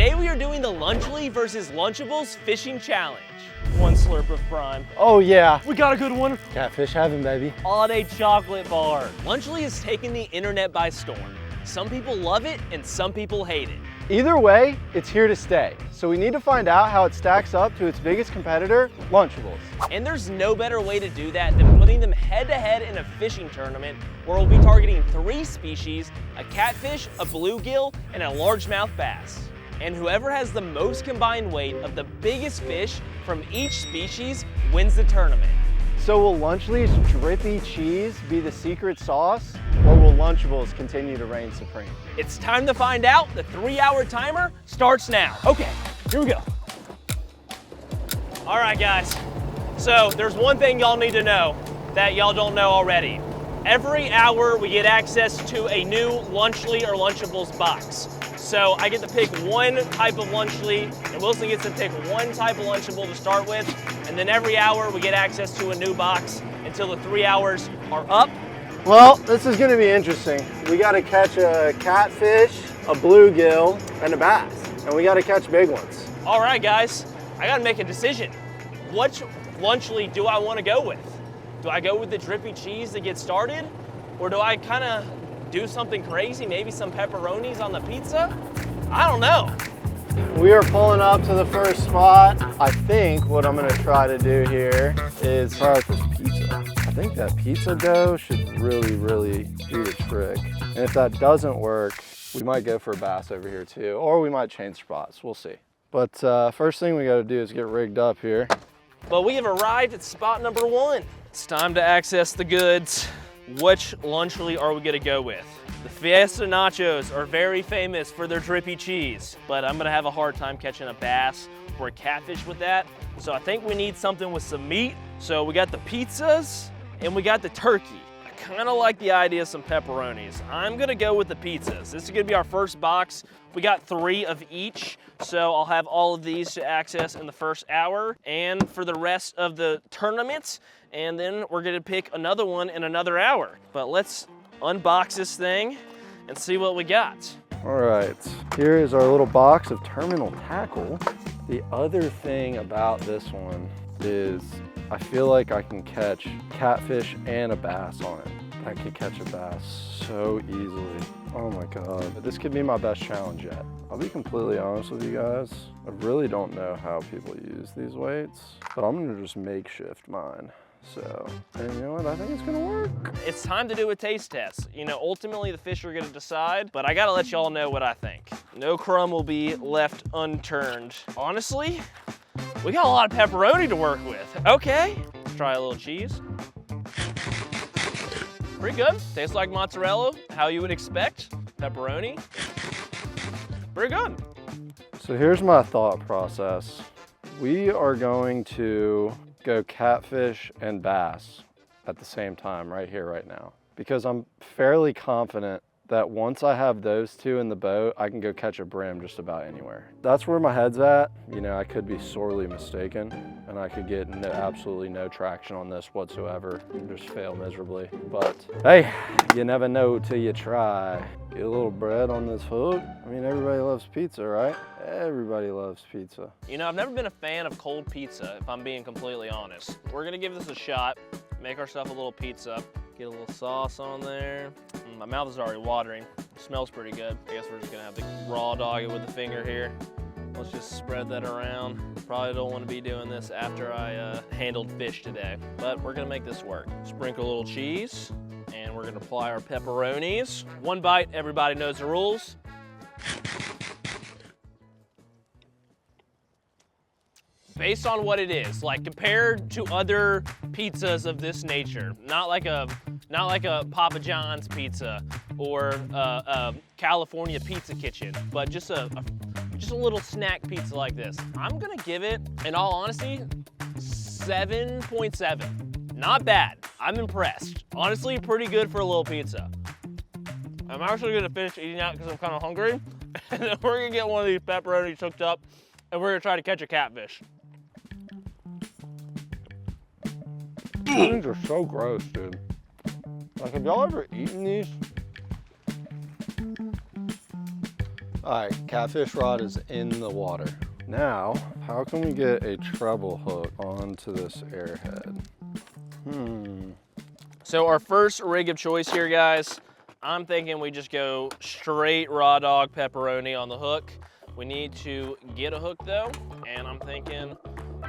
Today we are doing the Lunchables versus Lunchables fishing challenge. One slurp of prime. Oh yeah. We got a good one. Catfish heaven, baby. On a chocolate bar. Lunchables has taken the internet by storm. Some people love it and some people hate it. Either way, it's here to stay. So we need to find out how it stacks up to its biggest competitor, Lunchables. And there's no better way to do that than putting them head to head in a fishing tournament where we'll be targeting 3 species, a catfish, a bluegill, and a largemouth bass. And whoever has the most combined weight of the biggest fish from each species wins the tournament. So will Lunchables drippy cheese be the secret sauce, or will Lunchables continue to reign supreme? It's time to find out. The 3-hour timer starts now. Okay, here we go. All right, guys. So there's one thing y'all need to know that y'all don't know already. Every hour we get access to a new Lunchables or Lunchables box. So I get to pick one type of Lunchables, and Wilson gets to pick one type of Lunchable to start with, and then every hour we get access to a new box until the 3 hours are up. Well, this is gonna be interesting. We gotta catch a catfish, a bluegill, and a bass. And we gotta catch big ones. All right, guys, I gotta make a decision. Which Lunchable do I wanna go with? Do I go with the drippy cheese to get started? Or do I kinda do something crazy, maybe some pepperonis on the pizza? I don't know. We are pulling up to the first spot. I think what I'm gonna try to do here is try out this pizza. I think that pizza dough should really do the trick. And if that doesn't work, we might go for a bass over here too, or we might change spots, we'll see. But first thing we gotta do is get rigged up here. But we have arrived at spot number 1. It's time to access the goods. Which Lunchable are we gonna go with? The Fiesta Nachos are very famous for their drippy cheese, but I'm gonna have a hard time catching a bass or a catfish with that. So I think we need something with some meat. So we got the pizzas and we got the turkey. I kinda like the idea of some pepperonis. I'm gonna go with the pizzas. This is gonna be our first box. We got 3 of each, so I'll have all of these to access in the first hour and for the rest of the tournament. And then we're gonna pick another one in another hour. But let's unbox this thing and see what we got. All right, here is our little box of terminal tackle. The other thing about this one is I feel like I can catch catfish and a bass on it. I could catch a bass so easily. Oh my God, this could be my best challenge yet. I'll be completely honest with you guys. I really don't know how people use these weights, but I'm gonna just makeshift mine. So, and you know what, I think it's gonna work. It's time to do a taste test. You know, ultimately the fish are gonna decide, but I gotta let y'all know what I think. No crumb will be left unturned. Honestly, we got a lot of pepperoni to work with. Okay, let's try a little cheese. Pretty good, tastes like mozzarella, how you would expect. Pepperoni, pretty good. So here's my thought process. We are going to go catfish and bass at the same time right here, right now. Because I'm fairly confident that once I have those 2 in the boat, I can go catch a brim just about anywhere. That's where my head's at. You know, I could be sorely mistaken and I could get absolutely no traction on this whatsoever and just fail miserably. But hey, you never know till you try. Get a little bread on this hook. I mean, everybody loves pizza, right? Everybody loves pizza. You know, I've never been a fan of cold pizza, if I'm being completely honest. We're gonna give this a shot, make ourselves a little pizza, get a little sauce on there. My mouth is already watering. It smells pretty good. I guess we're just gonna have to raw dog it with the finger here. Let's just spread that around. Probably don't want to be doing this after I handled fish today, but we're gonna make this work. Sprinkle a little cheese, and we're gonna apply our pepperonis. One bite, everybody knows the rules. Based on what it is, like compared to other pizzas of this nature, not like a Papa John's pizza or a California Pizza Kitchen, but just a little snack pizza like this. I'm gonna give it, in all honesty, 7.7. Not bad. I'm impressed. Honestly, pretty good for a little pizza. I'm actually gonna finish eating out because I'm kind of hungry, and then we're gonna get one of these pepperonis hooked up, and we're gonna try to catch a catfish. These things are so gross, dude. Like, have y'all ever eaten these? All right, catfish rod is in the water. Now, how can we get a treble hook onto this airhead? So our first rig of choice here, guys, I'm thinking we just go straight raw dog pepperoni on the hook. We need to get a hook though, and I'm thinking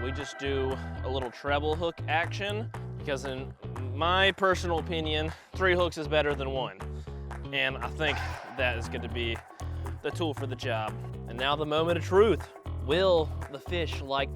we just do a little treble hook action, because in my personal opinion, 3 hooks is better than 1. And I think that is going to be the tool for the job. And now the moment of truth. Will the fish like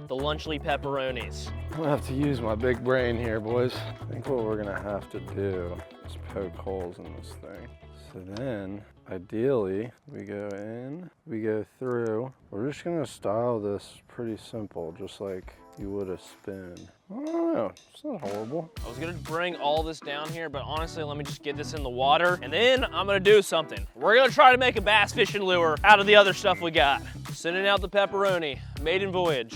the Lunchables pepperonis? I'm gonna have to use my big brain here, boys. I think what we're gonna have to do is poke holes in this thing. So then, ideally, we go in, we go through. We're just gonna style this pretty simple, just like you would a spoon. I don't know, it's not horrible. I was gonna bring all this down here, but honestly, let me just get this in the water, and then I'm gonna do something. We're gonna try to make a bass fishing lure out of the other stuff we got. Sending out the pepperoni, maiden voyage.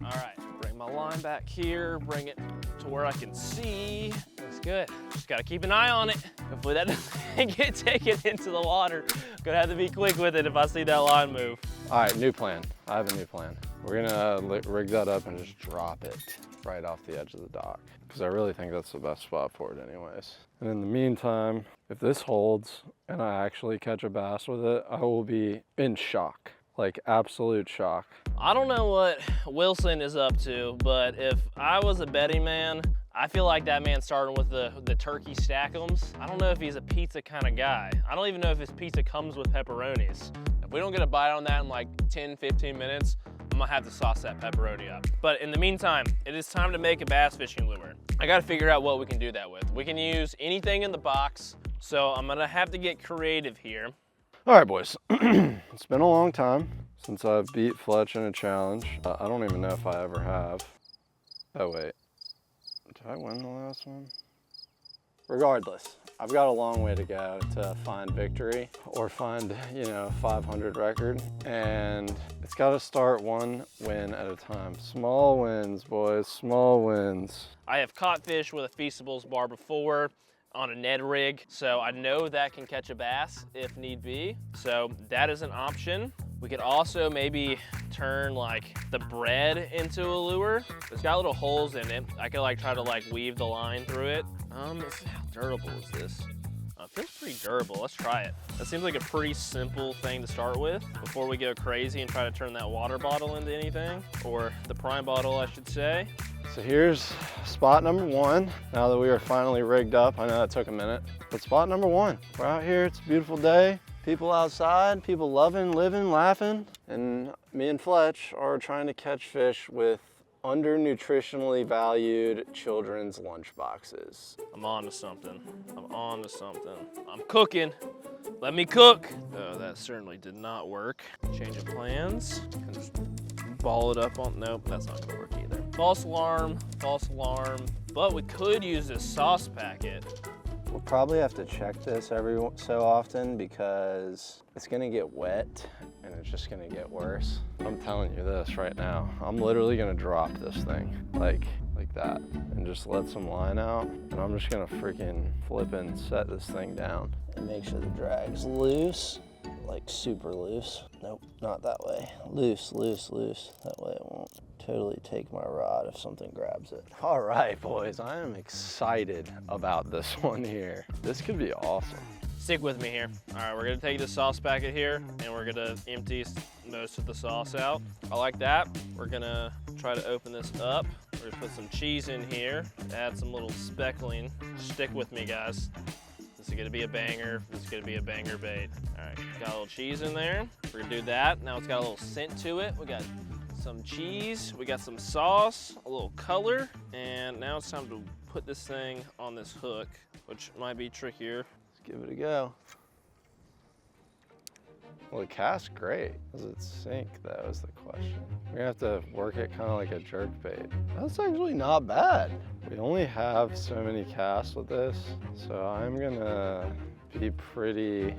All right, bring my line back here, bring it to where I can see. That's good. Just gotta keep an eye on it. Hopefully that doesn't get taken into the water. Gonna have to be quick with it if I see that line move. All right, new plan. I have a new plan. We're gonna rig that up and just drop it right off the edge of the dock, because I really think that's the best spot for it anyways. And in the meantime, if this holds and I actually catch a bass with it, I will be in shock, like absolute shock. I don't know what Wilson is up to, but if I was a betting man, I feel like that man started with the turkey stack'ems. I don't know if he's a pizza kind of guy. I don't even know if his pizza comes with pepperonis. If we don't get a bite on that in like 10, 15 minutes, I'm gonna have to sauce that pepperoni up. But in the meantime, it is time to make a bass fishing lure. I gotta figure out what we can do that with. We can use anything in the box, so I'm gonna have to get creative here. All right, boys. It's been a long time since I've beat Fletch in a challenge. I don't even know if I ever have. Oh, wait. Did I win the last one? Regardless, I've got a long way to go to find victory or find, 500 record. And it's got to start one win at a time. Small wins, boys, small wins. I have caught fish with a Feastables bar before on a Ned rig, so I know that can catch a bass if need be. So that is an option. We could also maybe turn like the bread into a lure. It's got little holes in it. I could try to weave the line through it. How durable is this? It feels pretty durable. Let's try it. That seems like a pretty simple thing to start with before we go crazy and try to turn that water bottle into anything, or the prime bottle, I should say. So here's spot number 1. Now that we are finally rigged up, I know that took a minute, but spot number 1. We're out here, it's a beautiful day. People outside, people loving, living, laughing. And me and Fletch are trying to catch fish with under-nutritionally valued children's lunch boxes. I'm on to something. I'm on to something. I'm cooking. Let me cook. Oh, that certainly did not work. Change of plans. And just ball it up on, nope, that's not gonna work either. False alarm, but we could use this sauce packet. We'll probably have to check this every so often because it's gonna get wet and it's just gonna get worse. I'm telling you this right now. I'm literally gonna drop this thing like that and just let some line out, and I'm just gonna freaking flip and set this thing down. And make sure the drag's loose, like super loose. Nope, not that way. Loose. That way it won't totally take my rod if something grabs it. All right, boys, I am excited about this one here. This could be awesome. Stick with me here. All right, we're gonna take this sauce packet here and we're gonna empty most of the sauce out. I like that. We're gonna try to open this up. We're gonna put some cheese in here, add some little speckling. Stick with me, guys. This is gonna be a banger. This is gonna be a banger bait. All right, got a little cheese in there. We're gonna do that. Now it's got a little scent to it. We got some cheese, we got some sauce, a little color, and now it's time to put this thing on this hook, which might be trickier. Let's give it a go. Well, the cast's great. Does it sink, though, is the question. We're gonna have to work it kind of like a jerk bait. That's actually not bad. We only have so many casts with this, so I'm gonna be pretty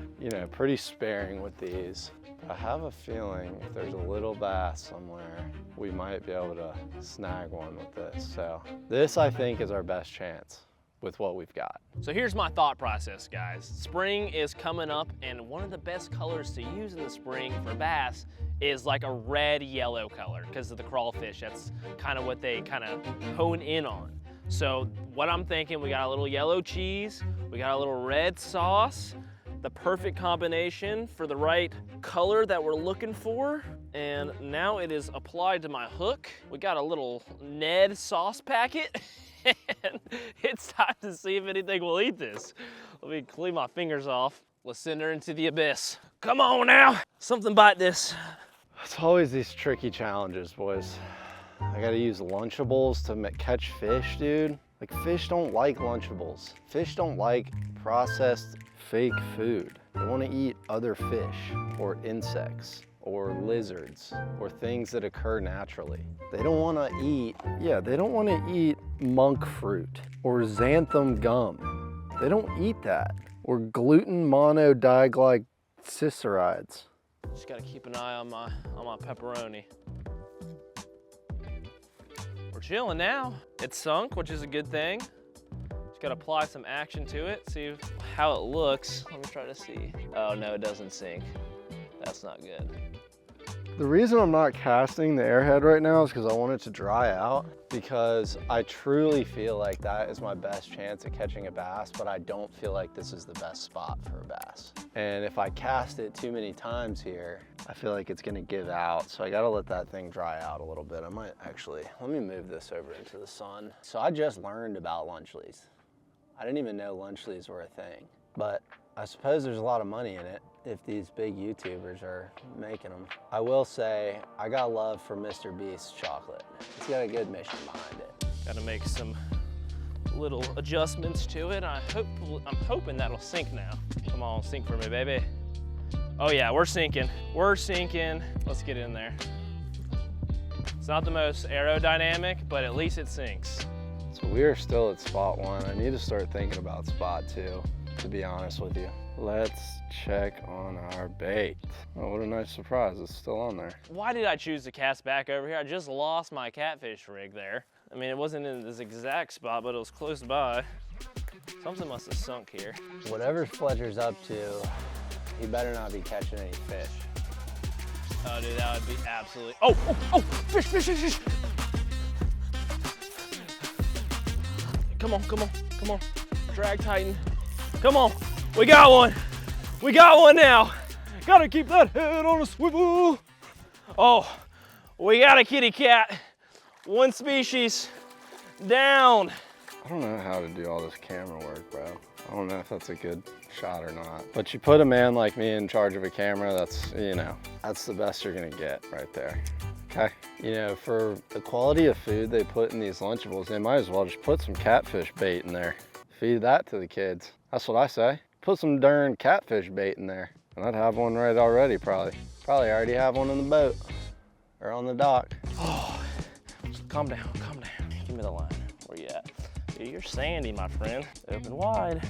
sparing with these. I have a feeling if there's a little bass somewhere, we might be able to snag one with this. So this, I think, is our best chance. with what we've got. So here's my thought process, guys. Spring is coming up, and one of the best colors to use in the spring for bass is like a red-yellow color because of the crawfish. That's kind of what they kind of hone in on. So what I'm thinking, we got a little yellow cheese, we got a little red sauce, the perfect combination for the right color that we're looking for. And now it is applied to my hook. We got a little Ned sauce packet. And it's time to see if anything will eat this. Let me clean my fingers off. Let's send her into the abyss. Come on now, something bite this. It's always these tricky challenges, boys. I gotta use Lunchables to catch fish, dude. Like, fish don't like Lunchables. Fish don't like processed fake food. They wanna eat other fish or insects or lizards or things that occur naturally. They don't wanna eat, they don't wanna eat monk fruit or xanthan gum. They don't eat that. Or gluten monodiglyserides. Just gotta keep an eye on my pepperoni. We're chilling now. It's sunk, which is a good thing. Just gotta apply some action to it, see how it looks. Let me try to see. Oh no, it doesn't sink. That's not good. The reason I'm not casting the airhead right now is because I want it to dry out, because I truly feel like that is my best chance at catching a bass, but I don't feel like this is the best spot for a bass. And if I cast it too many times here, I feel like it's gonna give out. So I gotta let that thing dry out a little bit. I might actually, let me move this over into the sun. So I just learned about lunchleys. I didn't even know lunchleys were a thing, but I suppose there's a lot of money in it if these big YouTubers are making them. I will say, I got love for Mr. Beast's chocolate. It's got a good mission behind it. Gotta make some little adjustments to it. I'm hoping that'll sink now. Come on, sink for me, baby. Oh yeah, we're sinking. We're sinking. Let's get in there. It's not the most aerodynamic, but at least it sinks. So we are still at spot one. I need to start thinking about spot two, to be honest with you. Let's check on our bait. Oh, what a nice surprise, it's still on there. Why did I choose to cast back over here? I just lost my catfish rig there. I mean, it wasn't in this exact spot, but it was close by. Something must have sunk here. Whatever Fletcher's up to, he better not be catching any fish. Oh, dude, that would be absolutely... Oh, fish, fish, fish, fish. Come on, come on, come on. Drag tighten. Come on, we got one. We got one now. Gotta keep that head on a swivel. Oh, we got a kitty cat. One species down. I don't know how to do all this camera work, bro. I don't know if that's a good shot or not. But you put a man like me in charge of a camera, that's, you know, that's the best you're gonna get right there. Okay. You know, for the quality of food they put in these Lunchables, they might as well just put some catfish bait in there. Feed that to the kids. That's what I say. Put some darn catfish bait in there. And I'd have one right already, probably. Probably already have one in the boat or on the dock. Oh, calm down, calm down. Give me the line. Where you at? Dude, you're sandy, my friend. Open wide.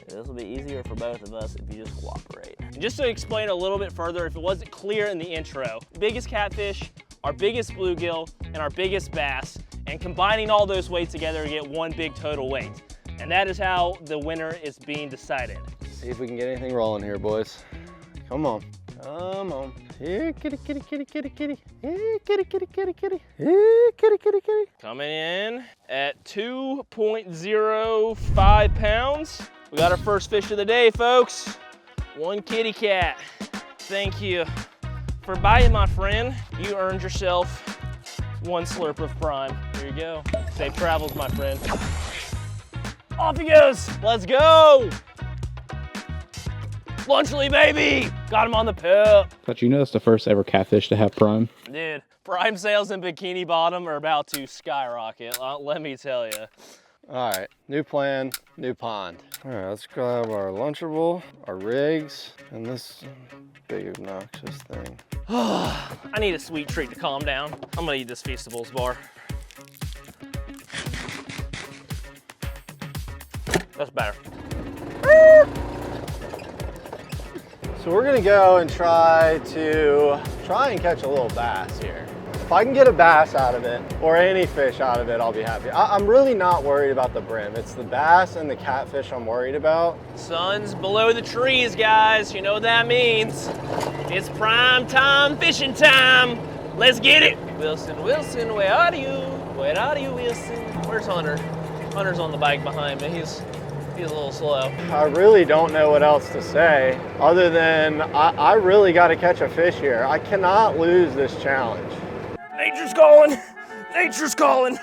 This will be easier for both of us if you just cooperate. And just to explain a little bit further, if it wasn't clear in the intro, biggest catfish, our biggest bluegill, and our biggest bass, and combining all those weights together to get one big total weight. And that is how the winner is being decided. See if we can get anything rolling here, boys. Come on. Come on. Here, kitty, kitty, kitty, kitty, kitty. Here, kitty, kitty, kitty, kitty. Here, kitty, kitty, kitty. Coming in at 2.05 pounds. We got our first fish of the day, folks. One kitty cat. Thank you for biting, my friend. You earned yourself one slurp of prime. Here you go. Safe travels, my friend. Off he goes. Let's go. Lunchly, baby. Got him on the pip. But you know that's the first ever catfish to have prime? Dude, prime sales in Bikini Bottom are about to skyrocket. Let me tell you. All right, new plan, new pond. All right, let's grab our Lunchable, our rigs, and this big obnoxious thing. I need a sweet treat to calm down. I'm gonna eat this Feastables bar. That's better. So we're gonna go and try and catch a little bass here. If I can get a bass out of it, or any fish out of it, I'll be happy. I'm really not worried about the brim. It's the bass and the catfish I'm worried about. Sun's below the trees, guys. You know what that means. It's prime time fishing time. Let's get it. Wilson, Wilson, where are you? Where are you, Wilson? Where's Hunter? Hunter's on the bike behind me. He's a little slow. I really don't know what else to say other than I really got to catch a fish here. I cannot lose this challenge. Nature's calling. Nature's calling.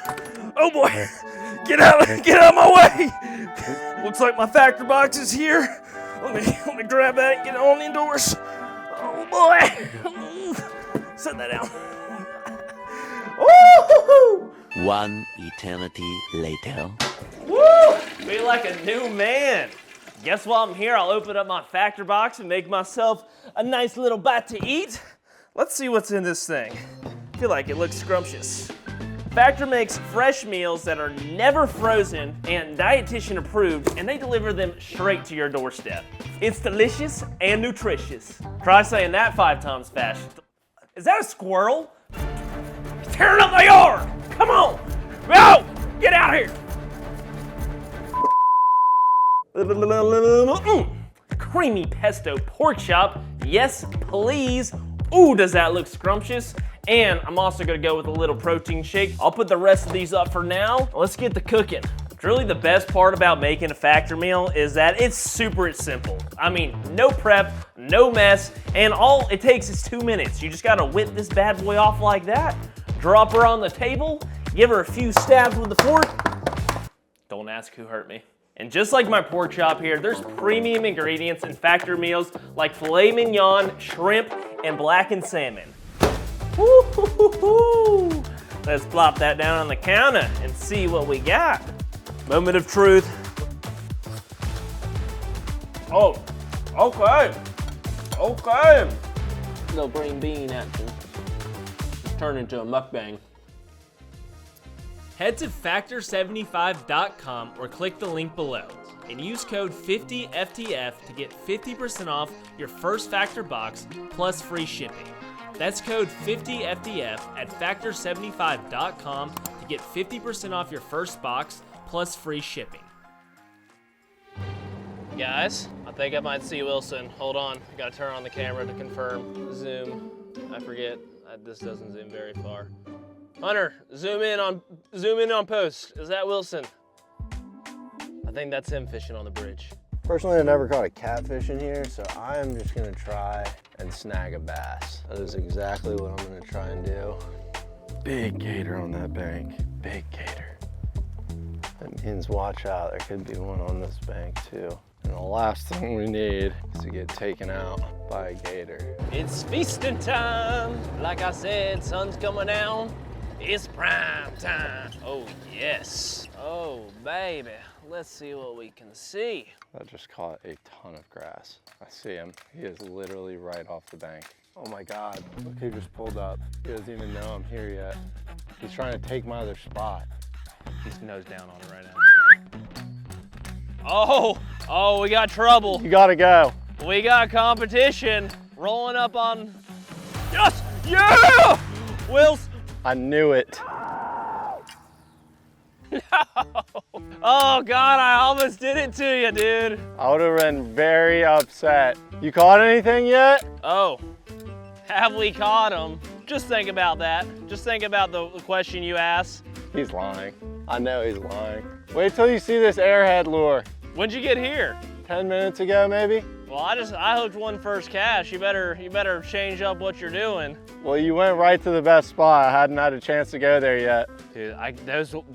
Oh boy. Get out of my way. Looks like my factor box is here. Let me grab that and get it on indoors. Oh boy. Set that down. Woo! One eternity later. Woo! Feel like a new man. Guess while I'm here, I'll open up my factor box and make myself a nice little bite to eat. Let's see what's in this thing. I feel like it looks scrumptious. Factor makes fresh meals that are never frozen and dietitian approved, and they deliver them straight to your doorstep. It's delicious and nutritious. Try saying that 5 times fast. Is that a squirrel? He's tearing up my yard. Come on. Go! Get out of here. Creamy pesto pork chop. Yes, please. Ooh, does that look scrumptious? And I'm also gonna go with a little protein shake. I'll put the rest of these up for now. Let's get to cooking. Really, the best part about making a factor meal is that it's super simple. I mean, no prep, no mess, and all it takes is 2 minutes. You just gotta whip this bad boy off like that, drop her on the table, give her a few stabs with the fork. Don't ask who hurt me. And just like my pork chop here, there's premium ingredients in factor meals like filet mignon, shrimp, and blackened salmon. Woo-hoo-hoo-hoo. Let's plop that down on the counter and see what we got. Moment of truth. Oh, okay. Okay. Little green bean action. Turn into a mukbang. Head to factor75.com or click the link below and use code 50FTF to get 50% off your first Factor box plus free shipping. That's code 50FTF at factor75.com to get 50% off your first box plus free shipping. Guys, I think I might see Wilson. Hold on, I gotta turn on the camera to confirm. Zoom, I forget, this doesn't zoom very far. Hunter, zoom in on post. Is that Wilson? I think that's him fishing on the bridge. Personally, I never caught a catfish in here, so I am just gonna try and snag a bass. That is exactly what I'm gonna try and do. Big gator on that bank, big gator. That means watch out, there could be one on this bank too. And the last thing we need is to get taken out by a gator. It's feasting time. Like I said, sun's coming down. It's prime time. Oh, yes. Oh, baby. Let's see what we can see. That just caught a ton of grass. I see him. He is literally right off the bank. Oh my God, look who just pulled up. He doesn't even know I'm here yet. He's trying to take my other spot. He's nose down on it right now. Oh, we got trouble. You gotta go. We got competition rolling up on, yes, yeah! Wilson. I knew it. No. Oh God, I almost did it to you, dude. I would have been very upset. You caught anything yet? Oh, have we caught him? Just think about that. Just think about the question you asked. He's lying. I know he's lying. Wait till you see this airhead lure. When'd you get here? 10 minutes ago, maybe? Well, I hooked one first cast. You better change up what you're doing. Well, you went right to the best spot. I hadn't had a chance to go there yet. Dude,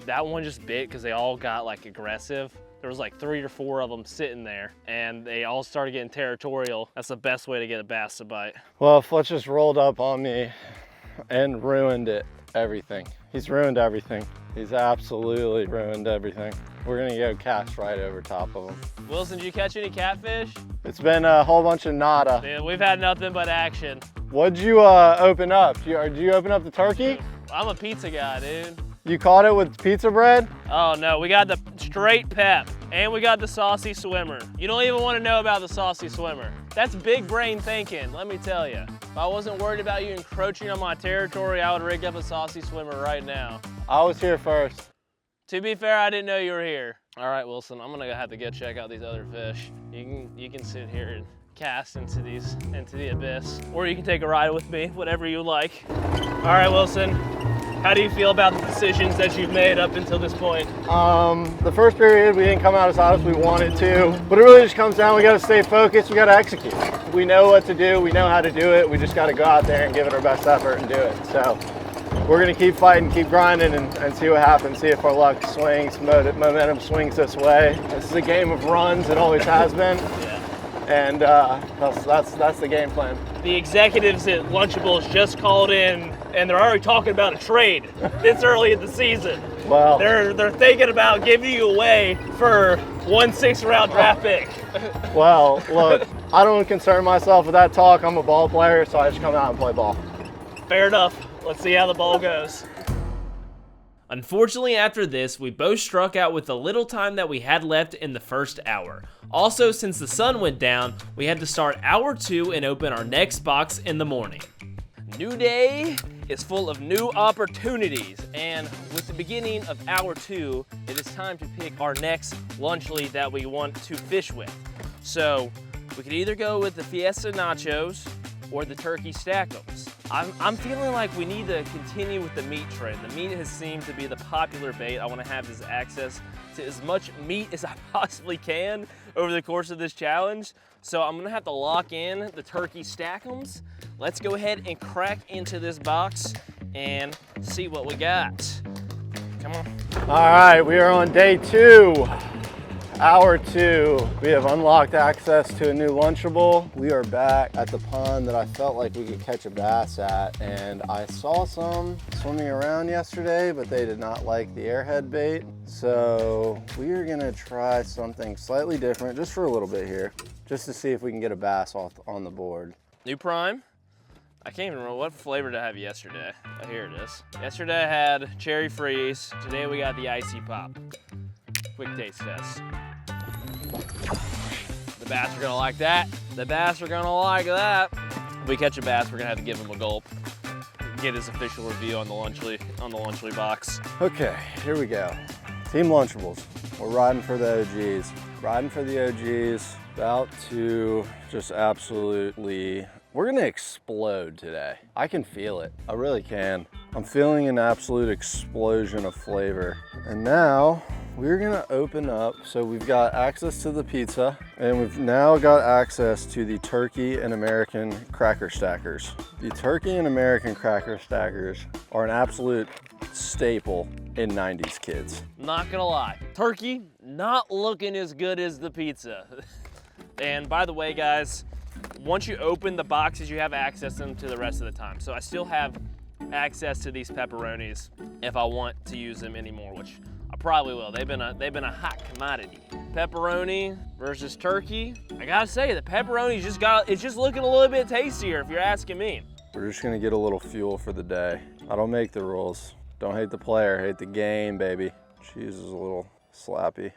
that one just bit because they all got like aggressive. There was like 3 or 4 of them sitting there and they all started getting territorial. That's the best way to get a bass to bite. Well, Fletch just rolled up on me and ruined it, everything. He's ruined everything. He's absolutely ruined everything. We're gonna go cast right over top of him. Wilson, did you catch any catfish? It's been a whole bunch of nada. Dude, we've had nothing but action. What'd you open up? Did you open up the turkey? I'm a pizza guy, dude. You caught it with pizza bread? Oh no, we got the straight pep. And we got the saucy swimmer. You don't even want to know about the saucy swimmer. That's big brain thinking, let me tell you. If I wasn't worried about you encroaching on my territory, I would rig up a saucy swimmer right now. I was here first. To be fair, I didn't know you were here. All right, Wilson, I'm gonna have to go check out these other fish. You can sit here and cast into the abyss, or you can take a ride with me, whatever you like. All right, Wilson, how do you feel about the decisions that you've made up until this point? The first period, we didn't come out as hot as we wanted to, but it really just comes down, we gotta stay focused, we gotta execute. We know what to do, we know how to do it, we just gotta go out there and give it our best effort and do it. So we're gonna keep fighting, keep grinding, and see what happens, see if our luck swings, momentum swings this way. This is a game of runs, it always has been. Yeah. And that's the game plan. The executives at Lunchables just called in, and they're already talking about a trade this early in the season. Well, They're thinking about giving you away for 1 6th-round draft pick. well, look, I don't concern myself with that talk. I'm a ball player, so I just come out and play ball. Fair enough. Let's see how the ball goes. Unfortunately, after this, we both struck out with the little time that we had left in the first hour. Also, since the sun went down, we had to start hour 2 and open our next box in the morning. New day is full of new opportunities, and with the beginning of hour 2, it is time to pick our next lunchly that we want to fish with. So, we could either go with the Fiesta Nachos or the Turkey Stackums. I'm feeling like we need to continue with the meat trend. The meat has seemed to be the popular bait. I want to have this access to as much meat as I possibly can over the course of this challenge. So I'm gonna have to lock in the Turkey Stackums. Let's go ahead and crack into this box and see what we got. Come on. All right, we are on day 2. Hour 2, we have unlocked access to a new Lunchable. We are back at the pond that I felt like we could catch a bass at, and I saw some swimming around yesterday, but they did not like the airhead bait. So we are gonna try something slightly different just for a little bit here, just to see if we can get a bass off on the board. New prime. I can't even remember what flavor did I have yesterday. Oh, here it is. Yesterday I had cherry freeze. Today we got the icy pop. Quick taste test. The bass are gonna like that. The bass are gonna like that. If we catch a bass, we're gonna have to give him a gulp. Get his official review on the Lunchly box. Okay, here we go. Team Lunchables. We're riding for the OGs. Riding for the OGs. About to just absolutely, we're gonna explode today. I can feel it. I really can. I'm feeling an absolute explosion of flavor. And now, we're gonna open up, so we've got access to the pizza, and we've now got access to the Turkey and American Cracker Stackers. The Turkey and American Cracker Stackers are an absolute staple in 90s kids. Not gonna lie, turkey not looking as good as the pizza. And by the way, guys, once you open the boxes, you have access to them to the rest of the time. So I still have access to these pepperonis if I want to use them anymore, which I probably will. They've been a hot commodity. Pepperoni versus turkey. I gotta say, the pepperoni's it's just looking a little bit tastier if you're asking me. We're just gonna get a little fuel for the day. I don't make the rules. Don't hate the player, hate the game, baby. Cheese is a little slappy.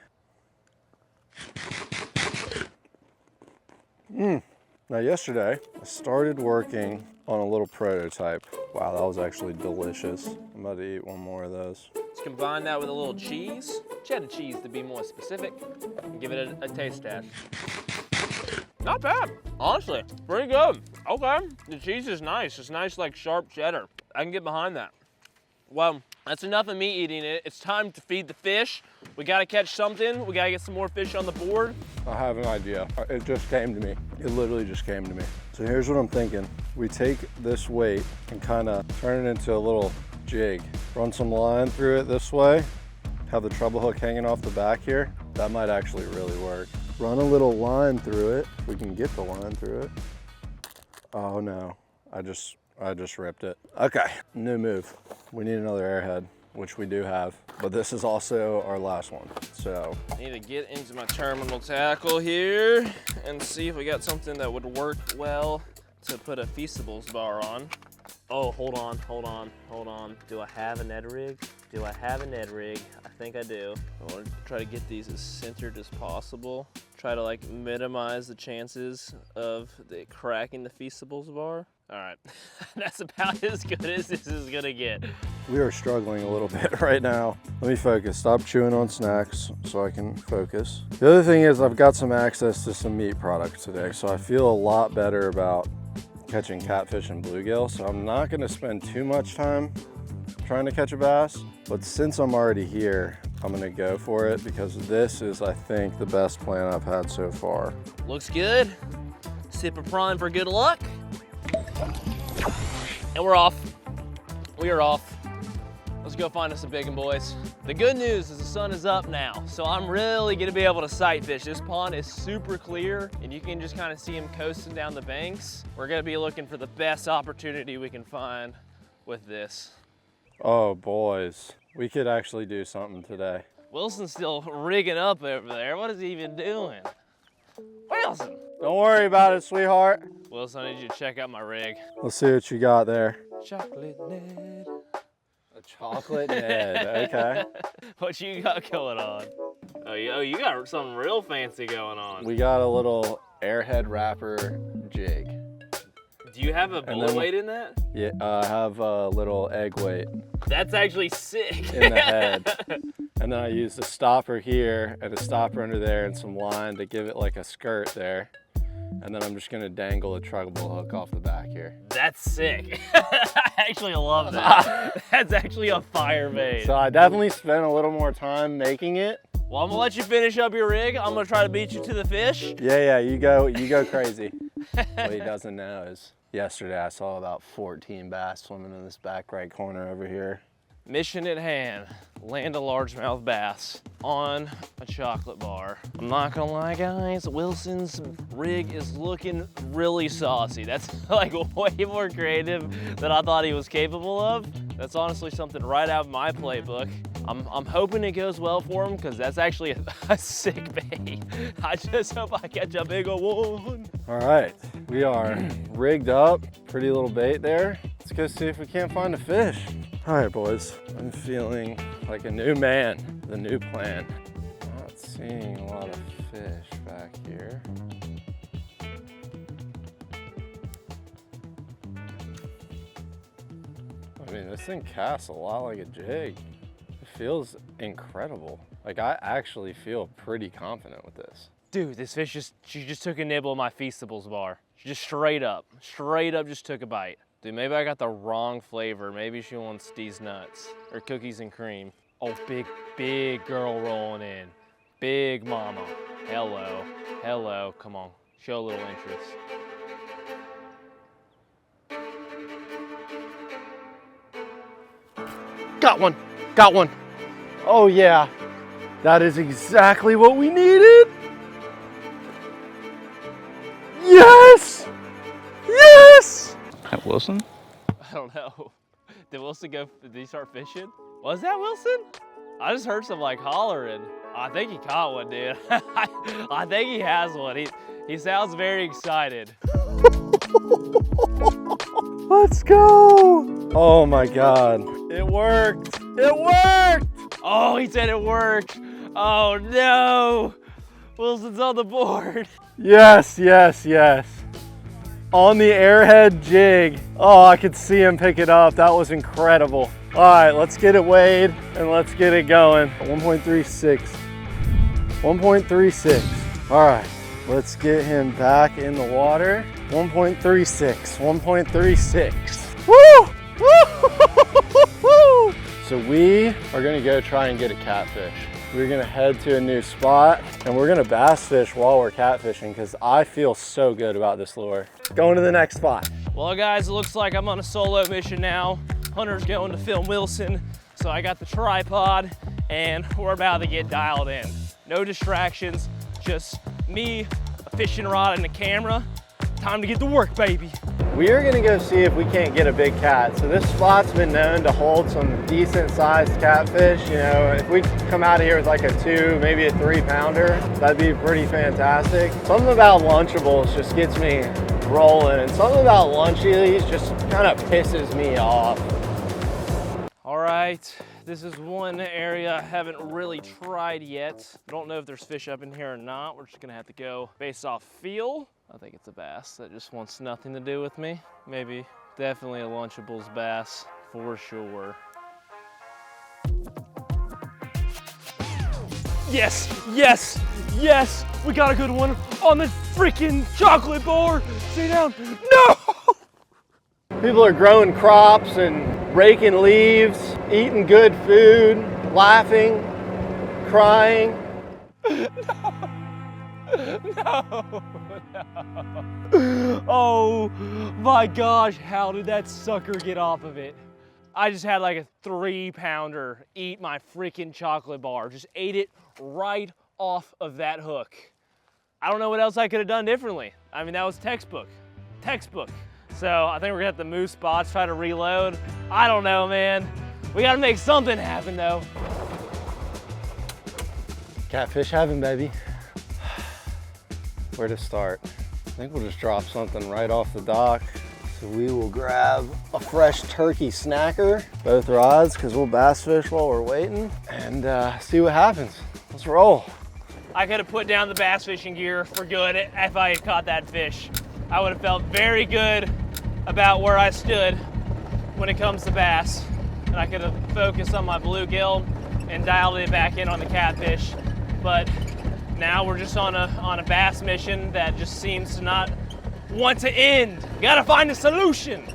Now yesterday, I started working on a little prototype. Wow, that was actually delicious. I'm about to eat one more of those. Let's combine that with a little cheese, cheddar cheese to be more specific, and give it a taste test. Not bad, honestly, pretty good. Okay, the cheese is nice. It's nice, like sharp cheddar. I can get behind that. Well, that's enough of me eating it. It's time to feed the fish. We gotta catch something. We gotta get some more fish on the board. I have an idea. It just came to me. It literally just came to me. So here's what I'm thinking. We take this weight and kind of turn it into a little jig. Run some line through it this way. Have the treble hook hanging off the back here. That might actually really work. Run a little line through it. If we can get the line through it. Oh no, I just ripped it. Okay, new move. We need another airhead, which we do have, but this is also our last one, so. I need to get into my terminal tackle here and see if we got something that would work well to put a Feastables bar on. Oh, hold on. Do I have a Ned rig? Do I have a Ned rig? I think I do. I want to try to get these as centered as possible. Try to like minimize the chances of cracking the Feastables bar. All right, that's about as good as this is gonna get. We are struggling a little bit right now. Let me focus. Stop chewing on snacks so I can focus. The other thing is I've got some access to some meat products today, so I feel a lot better about catching catfish and bluegill. So I'm not gonna spend too much time trying to catch a bass, but since I'm already here, I'm gonna go for it because this is, I think, the best plan I've had so far. Looks good. Sip of prime for good luck. And we're off. We are off. Let's go find us some big 'un, boys. The good news is the sun is up now, so I'm really gonna be able to sight fish. This pond is super clear, and you can just kind of see him coasting down the banks. We're gonna be looking for the best opportunity we can find with this. Oh, boys. We could actually do something today. Wilson's still rigging up over there. What is he even doing? Wilson! Don't worry about it, sweetheart. Wilson, I need you to check out my rig. Let's see what you got there. Chocolate Ned. A chocolate Ned, okay. What you got going on? Oh, you got something real fancy going on. We got a little airhead wrapper jig. Do you have a bullet weight in that? Yeah, I have a little egg weight That's actually sick. in the head. And then I used a stopper here and a stopper under there and some line to give it like a skirt there. And then I'm just gonna dangle a truckable hook off the back here. That's sick. I actually love that. That's actually a fire bait. So I definitely spent a little more time making it. Well, I'm gonna let you finish up your rig. I'm gonna try to beat you to the fish. Yeah, you go crazy. What he doesn't know is yesterday I saw about 14 bass swimming in this back right corner over here. Mission at hand, land a largemouth bass on a chocolate bar. I'm not gonna lie, guys, Wilson's rig is looking really saucy. That's like way more creative than I thought he was capable of. That's honestly something right out of my playbook. I'm hoping it goes well for him because that's actually a sick bait. I just hope I catch a big one. All right, we are rigged up. Pretty little bait there. Let's go see if we can't find a fish. All right, boys, I'm feeling like a new man, the new plan. Not seeing a lot of fish back here. I mean, this thing casts a lot like a jig. It feels incredible. Like, I actually feel pretty confident with this. Dude, this fish she just took a nibble of my Feastables bar. She just straight up just took a bite. Dude, maybe I got the wrong flavor. Maybe she wants these nuts or cookies and cream. Oh, big girl rolling in. Big mama. Hello, come on, show a little interest. Got one. Oh yeah, that is exactly what we needed. Yes! At Wilson? I don't know. Did he start fishing? Was that Wilson? I just heard some like hollering. I think he caught one, dude. I think he has one. He sounds very excited. Let's go! Oh my God, it worked! Oh, he said it worked. Oh no! Wilson's on the board. Yes. On the airhead jig. Oh, I could see him pick it up. That was incredible. All right, let's get it weighed and let's get it going. 1.36. 1.36. All right, let's get him back in the water. 1.36. Woo! Woo! So we are gonna go try and get a catfish. We're gonna head to a new spot and we're gonna bass fish while we're catfishing because I feel so good about this lure. Going to the next spot. Well, guys, it looks like I'm on a solo mission now. Hunter's going to film Wilson, so I got the tripod and we're about to get dialed in. No distractions, just me, a fishing rod and a camera. Time to get to work, baby. We are gonna go see if we can't get a big cat. So this spot's been known to hold some decent sized catfish. You know, if we come out of here with like a 2, maybe a 3-pounder, that'd be pretty fantastic. Something about Lunchables just gets me rolling, and something about Lunchies just kind of pisses me off. All right, this is one area I haven't really tried yet. I don't know if there's fish up in here or not. We're just gonna have to go based off feel. I think it's a bass that just wants nothing to do with me. Maybe, definitely a Lunchables bass for sure. Yes, yes, yes! We got a good one on the freaking chocolate bar. Stay down. No! People are growing crops and raking leaves, eating good food, laughing, crying. No. Oh my gosh, how did that sucker get off of it? I just had like a 3-pounder eat my freaking chocolate bar. Just ate it right off of that hook. I don't know what else I could have done differently. I mean, that was textbook. So I think we're gonna have to move spots, try to reload. I don't know, man. We gotta make something happen though. Catfish heaven, baby. Where to start? I think we'll just drop something right off the dock. So we will grab a fresh turkey snacker, both rods, because we'll bass fish while we're waiting, and see what happens. Let's roll. I could have put down the bass fishing gear for good if I had caught that fish. I would have felt very good about where I stood when it comes to bass. And I could have focused on my bluegill and dialed it back in on the catfish. But now we're just on a bass mission that just seems to not want to end. Gotta find a solution.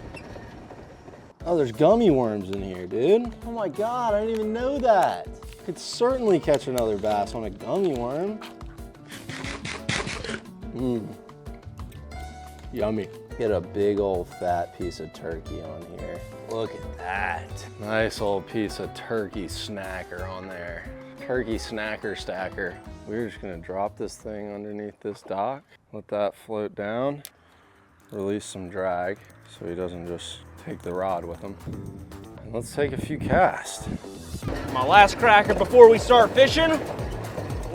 Oh, there's gummy worms in here, dude. Oh my God, I didn't even know that. Could certainly catch another bass on a gummy worm. Yummy. Get a big old fat piece of turkey on here. Look at that. Nice old piece of turkey snacker on there. Turkey snacker stacker. We're just gonna drop this thing underneath this dock, let that float down, release some drag so he doesn't just take the rod with him. And let's take a few casts. My last cracker before we start fishing.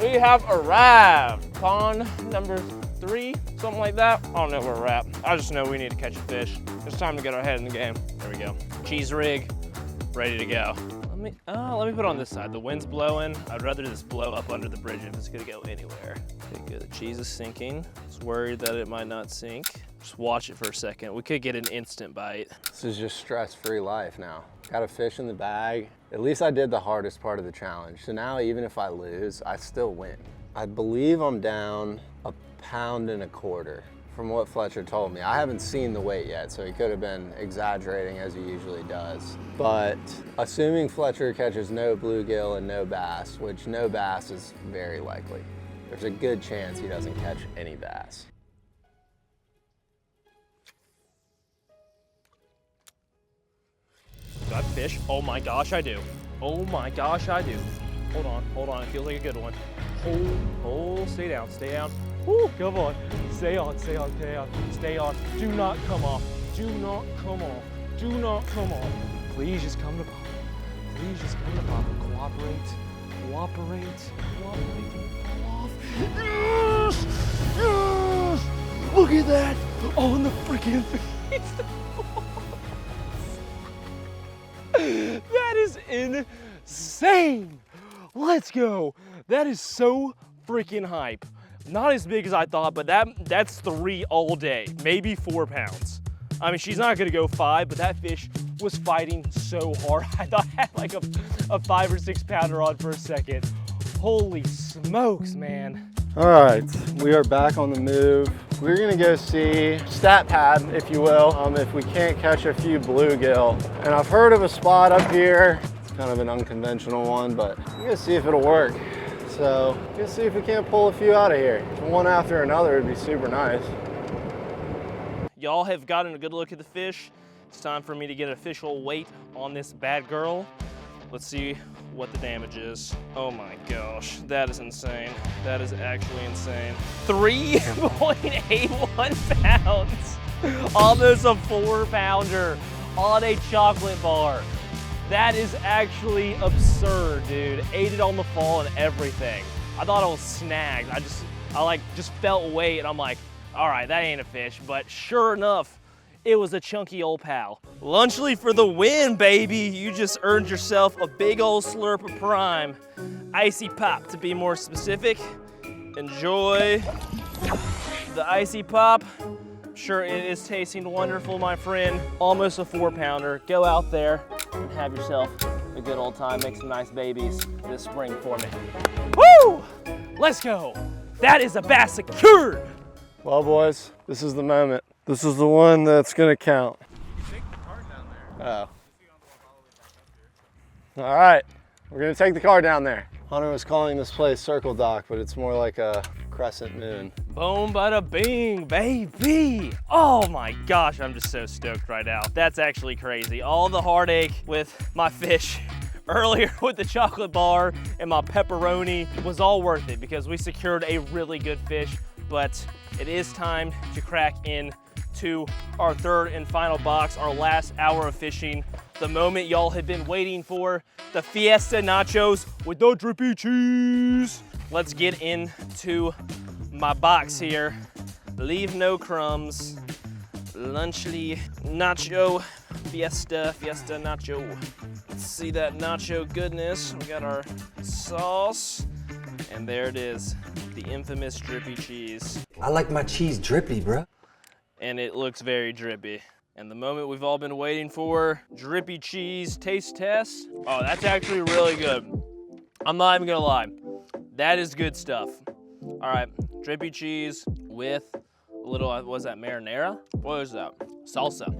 We have arrived. Pond number 3, something like that. I don't know where we're at. I just know we need to catch a fish. It's time to get our head in the game. There we go. Cheese rig, ready to go. Let me put it on this side. The wind's blowing. I'd rather just blow up under the bridge if it's gonna go anywhere. Okay, good. The cheese is sinking. I was worried that it might not sink. Just watch it for a second. We could get an instant bite. This is just stress-free life now. Got a fish in the bag. At least I did the hardest part of the challenge. So now even if I lose, I still win. I believe I'm down 1.25 pounds from what Fletcher told me. I haven't seen the weight yet, so he could have been exaggerating as he usually does. But assuming Fletcher catches no bluegill and no bass, which no bass is very likely, there's a good chance he doesn't catch any bass. Got fish? Oh my gosh, I do. Oh my gosh, I do. Hold on, it feels like a good one. Hold, stay down. Woo, come on. Stay on. Do not come off. Please just come to Papa. Cooperate. Yes! Look at that on the freaking face. That is insane. Let's go. That is so freaking hype. Not as big as I thought, but that's 3 all day, maybe 4 pounds. I mean, she's not gonna go 5, but that fish was fighting so hard. I thought I had like a 5 or 6 pounder on for a second. Holy smokes, man. All right, we are back on the move. We're gonna go see stat pad, if you will, if we can't catch a few bluegill. And I've heard of a spot up here. It's kind of an unconventional one, but I'm gonna see if it'll work. So let's see if we can't pull a few out of here. One after another would be super nice. Y'all have gotten a good look at the fish. It's time for me to get an official weight on this bad girl. Let's see what the damage is. Oh my gosh, that is insane. That is actually insane. 3.81 pounds. Almost a 4 pounder on a chocolate bar. That is actually absurd, dude. Ate it on the fall and everything. I thought I was snagged. I just felt weight and I'm like, all right, that ain't a fish. But sure enough, it was a chunky old pal. Lunchly for the win, baby. You just earned yourself a big old slurp of prime. Icy pop, to be more specific. Enjoy the icy pop. Sure, it is tasting wonderful, my friend. Almost a 4-pounder. Go out there and have yourself a good old time. Make some nice babies this spring for me. Woo! Let's go. That is a bass secured. Well, boys, this is the moment. This is the one that's gonna count. Oh. All right, we're gonna take the car down there. Hunter was calling this place Circle Dock, but it's more like a crescent moon. Boom, bada bing, baby. Oh my gosh, I'm just so stoked right now. That's actually crazy. All the heartache with my fish earlier with the chocolate bar and my pepperoni was all worth it because we secured a really good fish, but it is time to crack into our third and final box, our last hour of fishing. The moment y'all have been waiting for, the Fiesta Nachos with the drippy cheese. Let's get into my box here. Leave no crumbs. Lunchly Nacho Fiesta Nacho. Let's see that nacho goodness. We got our sauce, and there it is, the infamous drippy cheese. I like my cheese drippy, bro. And it looks very drippy. And the moment we've all been waiting for, drippy cheese taste test. Oh, that's actually really good. I'm not even gonna lie. That is good stuff. All right, drippy cheese with a little, what was that, marinara? What is that? Salsa.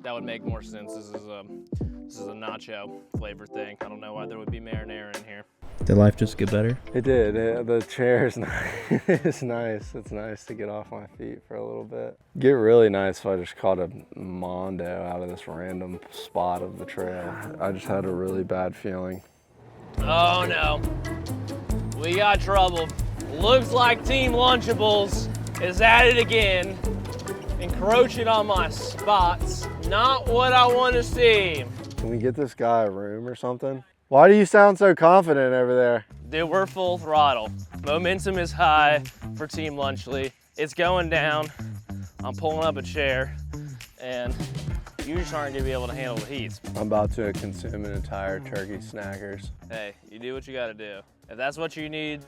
That would make more sense. This is a nacho flavor thing. I don't know why there would be marinara in here. Did life just get better? It did. The chair is nice. It's nice. It's nice to get off my feet for a little bit. Get really nice if I just caught a mondo out of this random spot of the trail. I just had a really bad feeling. Oh no, we got trouble. Looks like Team Lunchables is at it again, encroaching on my spots. Not what I want to see. Can we get this guy a room or something? Why do you sound so confident over there? Dude, we're full throttle. Momentum is high for Team Lunchly. It's going down. I'm pulling up a chair, and you just aren't gonna be able to handle the heat. I'm about to consume an entire turkey snackers. Hey, you do what you gotta do. If that's what you need,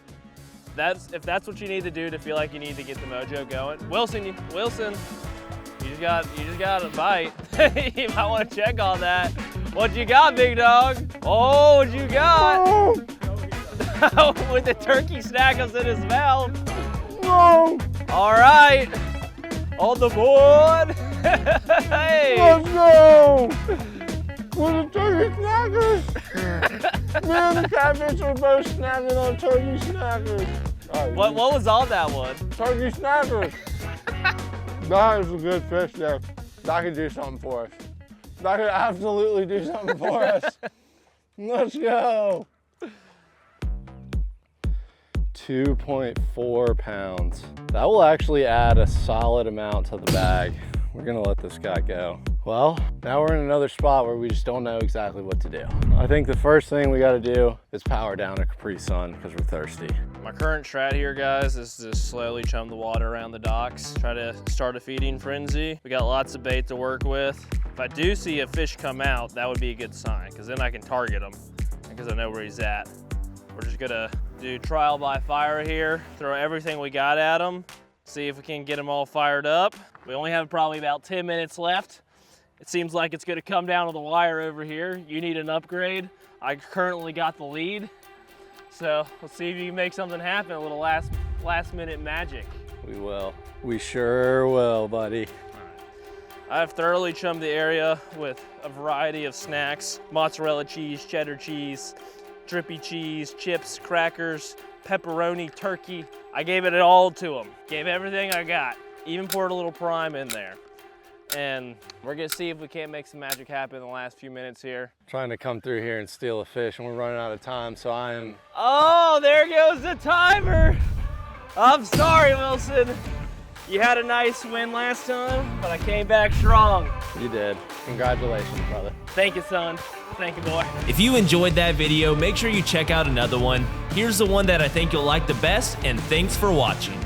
if that's what you need to do to feel like you need to get the mojo going. Wilson, you just got a bite. You might want to check on that. What you got, big dog? Oh, what you got? No. With the turkey snackers in his mouth. No. All right, on the board. Hey. Let's go. With the turkey snackers. Me and the catfish are both snacking on turkey snackers. Right, What was on that one? turkey snackers. That is a good fish there. That could do something for us. That could absolutely do something for us. Let's go. 2.4 pounds. That will actually add a solid amount to the bag. We're gonna let this guy go. Well, now we're in another spot where we just don't know exactly what to do. I think the first thing we gotta do is power down a Capri Sun because we're thirsty. My current strat here, guys, is to slowly chum the water around the docks. Try to start a feeding frenzy. We got lots of bait to work with. If I do see a fish come out, that would be a good sign, because then I can target him, because I know where he's at. We're just gonna do trial by fire here, throw everything we got at him, see if we can get them all fired up. We only have probably about 10 minutes left. It seems like it's gonna come down to the wire over here. You need an upgrade. I currently got the lead. So let's see if you can make something happen, a little last minute magic. We will. We sure will, buddy. I've thoroughly chummed the area with a variety of snacks: mozzarella cheese, cheddar cheese, drippy cheese, chips, crackers, pepperoni, turkey. I gave it all to them. Gave everything I got. Even poured a little prime in there. And we're gonna see if we can't make some magic happen in the last few minutes here. Trying to come through here and steal a fish, and we're running out of time, so I am... Oh, there goes the timer. I'm sorry, Wilson. You had a nice win last time, but I came back strong. You did. Congratulations, brother. Thank you, son. Thank you, boy. If you enjoyed that video, make sure you check out another one. Here's the one that I think you'll like the best, and thanks for watching.